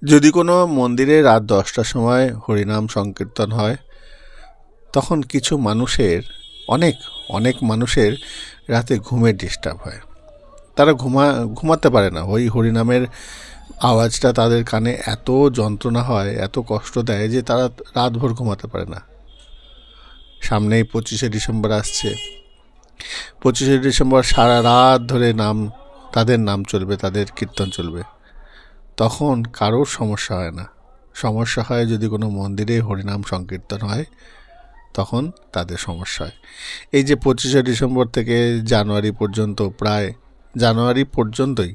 যদি কোনো মন্দিরে রাত ১০টার সময় হরিনাম সংকীর্তন হয়, তখন কিছু মানুষের অনেক অনেক মানুষের রাতে ঘুমের ডিস্টার্ব হয়। তারা ঘুমাতে পারে না। ওই হরিনামের আওয়াজটা তাদের কানে এত যন্ত্রণা হয়, এত কষ্ট দেয় যে তারা রাতভর ঘুমাতে পারে না। সামনেই ২৫শে ডিসেম্বর আসছে। ২৫শে ডিসেম্বর সারা রাত ধরে তাদের নাম চলবে, তাদের কীর্তন চলবে। তখন কারোর সমস্যা হয় না। সমস্যা হয় যদি কোনো মন্দিরে হরিনাম সংকীর্তন হয়, তখন তাদের সমস্যা হয়। এই যে ২৫শে ডিসেম্বর থেকে জানুয়ারি পর্যন্ত, প্রায় জানুয়ারি পর্যন্তই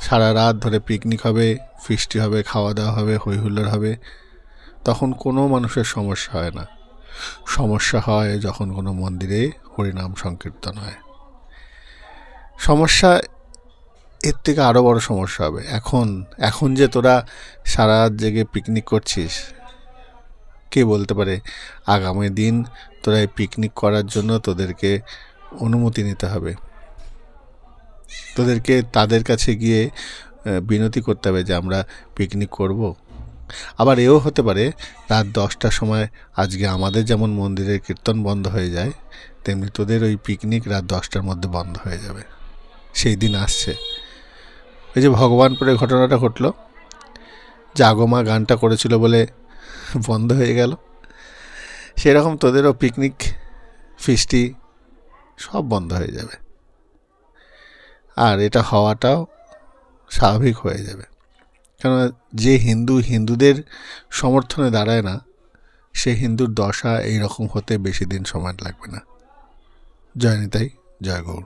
সারা রাত ধরে পিকনিক হবে, ফিস্টি হবে, খাওয়া দাওয়া হবে, হই হুল্লোড় হবে। তখন কোনো মানুষের সমস্যা হয় না। সমস্যা হয় যখন কোনো মন্দিরে হরিনাম সংকীর্তন হয়। সমস্যা এর থেকে আরও বড় সমস্যা হবে। এখন যে তোরা সারা রাত জেগে পিকনিক করছিস, কে বলতে পারে আগামী দিন তোরা এই পিকনিক করার জন্য তোদেরকে অনুমতি নিতে হবে, তোদেরকে তাদের কাছে গিয়ে বিনতি করতে হবে যে আমরা পিকনিক করব। আবার এও হতে পারে রাত ১০টার সময় আজকে আমাদের যেমন মন্দিরের কীর্তন বন্ধ হয়ে যায়, তেমনি তোদের ওই পিকনিক রাত ১০টার মধ্যে বন্ধ হয়ে যাবে। সেই দিন আসছে। ওই যে ভগবানপুরে ঘটনাটা ঘটল, জাগমা গানটা করেছিল বলে বন্ধ হয়ে গেল, সেরকম তোদেরও পিকনিক ফিস্টি সব বন্ধ হয়ে যাবে। আর এটা হওয়াটাও স্বাভাবিক হয়ে যাবে। কেননা যে হিন্দুদের সমর্থনে দাঁড়ায় না, সে হিন্দুর দশা এইরকম হতে বেশি দিন সময় লাগবে না। জয় নিতাই, জয় গৌর।